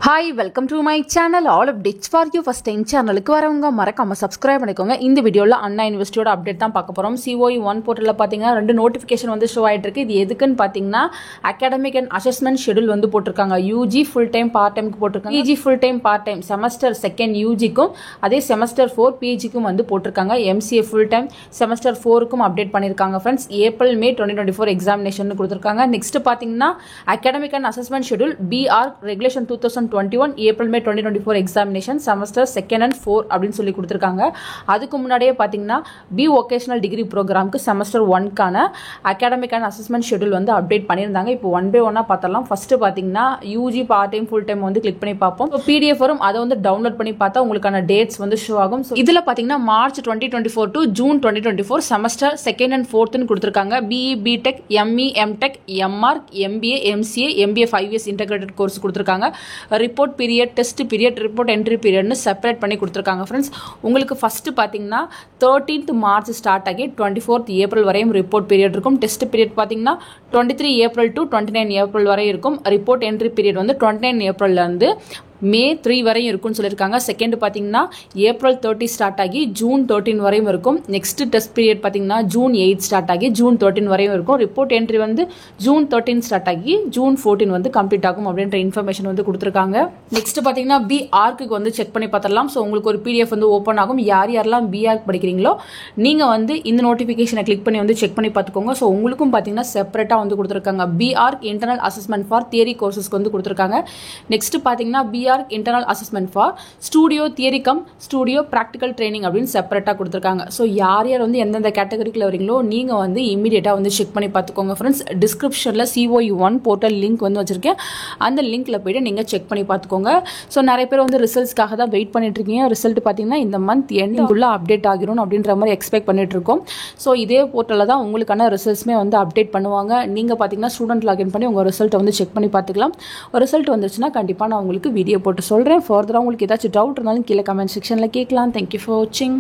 Hi, welcome to my channel. All updates for you. First time channel க்கு வரவங்க மறக்காம subscribe பண்ணிக்கோங்க. இந்த வீடியோல அண்ணா யுனிவர்சிட்டியோட அப்டேட் தான் பார்க்க போறோம். COE 1 போர்ட்டல்ல பாத்தீங்கன்னா ரெண்டு நோட்டிஃபிகேஷன் வந்து ஷோ ஆயிட்டு இருக்கு. இது எதுக்குன்னு பாத்தீங்கன்னா அகாடமிக் அண்ட் அசஸ்மென்ட் ஷெட்யூல் வந்து போட்டுருக்காங்க. UG full time part time க்கு போட்டுருக்காங்க. PG full time part time semester 2nd UG க்கும் அதே செமஸ்டர் 4 PG க்கும் வந்து போட்டுருக்காங்க. MCA full time செமஸ்டர் 4 க்கும் அப்டேட் பண்ணிருக்காங்க फ्रेंड्स. ஏப்ரல் மே 2024 எக்ஸாமினேஷன் கொடுத்திருக்காங்க. நெக்ஸ்ட் பாத்தீங்கன்னா academic and assessment schedule BR regulation 2021 April May 2024 examination semester 2nd and 4 அப்படின்னு சொல்லி கொடுத்திருக்காங்க. அதுக்கு முன்னாடியே பாத்தீங்கன்னா பி வொகேஷனல் டிகிரி ப்ரோக்ராம்க்கு செமஸ்டர் 1க்கான அகாடமிக் அண்ட் அசஸ்மென்ட் ஷெட்யூல் வந்து அப்டேட் பண்ணியிருந்தாங்க. இப்போ ஒன் பை ஒன்னா பார்த்தலாம். ஃபர்ஸ்ட் பாத்தீங்கன்னா UG part time full time வந்து கிளிக் பண்ணி பார்ப்போம். PDF வரும், அதை வந்து டவுன்லோட் பண்ணி பார்த்தா உங்களுக்கான டேட்ஸ் வந்து ஷோ ஆகும். இதுல பாத்தீங்கன்னா March 2024 to June 2024 semester 2nd and 4ன்னு கொடுத்திருக்காங்க. BE BTech ME MTech MArch MBA MCA MBA 5 years integrated course கொடுத்திருக்காங்க. Report period, test period, report entry பீரியட்னு செப்பரேட் பண்ணி கொடுத்துருக்காங்க ஃப்ரெண்ட்ஸ். உங்களுக்கு ஃபர்ஸ்ட் பார்த்தீங்கன்னா 13th மார்ச் ஸ்டார்ட் ஆகி 24th ஏப்ரல் வரையும் report period இருக்கும். டெஸ்ட் பீரியட் பார்த்தீங்கன்னா 23 ஏப்ரல் டு 29 ஏப்ரல் வரை இருக்கும். ரிப்போர்ட் என்ட்ரி பீரியட் வந்து 29 ஏப்ரல்ல இருந்து மே 3 வரையும் இருக்கும்னு சொல்லியிருக்காங்க. செகண்ட் பார்த்தீங்கன்னா ஏப்ரல் 30 ஸ்டார்ட் ஆகி ஜூன் 13 வரையும் இருக்கும். நெக்ஸ்ட் டெஸ்ட் பீரியட் பார்த்தீங்கன்னா ஜூன் 8 ஸ்டார்ட் ஆகி ஜூன் 13 வரையும் இருக்கும். ரிப்போர்ட் என்ட்ரி வந்து ஜூன் 13 ஸ்டார்ட் ஆகி ஜூன் 14 வந்து கம்ப்ளீட் ஆகும் அப்படின்ற இன்ஃபர்மேஷன் வந்து கொடுத்துருக்காங்க. நெக்ஸ்ட் பார்த்தீங்கன்னா BArc வந்து செக் பண்ணி பார்த்துடலாம். ஸோ உங்களுக்கு ஒரு PDF வந்து ஓப்பன் ஆகும். யாரெல்லாம் BArc படிக்கிறீங்களோ நீங்கள் வந்து இந்த நோட்டிஃபிகேஷனை கிளிக் பண்ணி வந்து செக் பண்ணி பார்த்துக்கோங்க. ஸோ உங்களுக்கும் பார்த்தீங்கன்னா செப்பரேட்டாக வந்து கொடுத்துருக்காங்க. BArc internal assessment for theory கோர்சஸ்க்கு வந்து கொடுத்துருக்காங்க. நெக்ஸ்ட் பார்த்தீங்கன்னா BArc internal assessment for studio theory cum studio practical training அப்படின்னு செப்பரேட்டாக கொடுத்துருக்காங்க. ஸோ யார் யார் வந்து எந்தெந்த கேட்டகரிக்குள்ள வரீங்களோ நீங்கள் வந்து இமீடியட்டாக வந்து செக் பண்ணி பார்த்துக்கோங்க ஃப்ரெண்ட்ஸ். டிஸ்கிரிப்ஷனில் COE 1 போர்ட்டல் லிங்க் வந்து வச்சிருக்கேன். அந்த லிங்க்ல போய்ட்டு நீங்கள் செக் பண்ணி பார்த்துக்கோங்க. ஸோ நிறைய பேர் வந்து ரிசல்ட்ஸ்க்காக தான் வெயிட் பண்ணிட்டு இருக்கீங்க. ரிசல்ட் பார்த்தீங்கன்னா இந்த மந்த் எண்டிங்குள்ள அப்டேட் ஆகிரும் அப்படின்ற மாதிரி எக்ஸ்பெக்ட் பண்ணிட்டு இருக்கோம். ஸோ இதே போர்ட்டலில் தான் உங்களுக்கான ரிசல்ட்ஸ்மே வந்து அப்டேட் பண்ணுவாங்க. நீங்கள் பார்த்தீங்கன்னா ஸ்டூடெண்ட் லாகின் பண்ணி உங்கள் ரிசல்ட்டை வந்து செக் பண்ணி பார்த்துக்கலாம். ரிசல்ட் வந்துச்சுன்னா கண்டிப்பாக நான் உங்களுக்கு வீடியோ போட்டு சொல்கிறேன். ஃபர்தராக உங்களுக்கு ஏதாச்சும் டவுட் இருந்தாலும் கீழே கமெண்ட் செக்ஷனில் கேட்கலாம். தேங்க்யூ ஃபார் வாட்சிங்.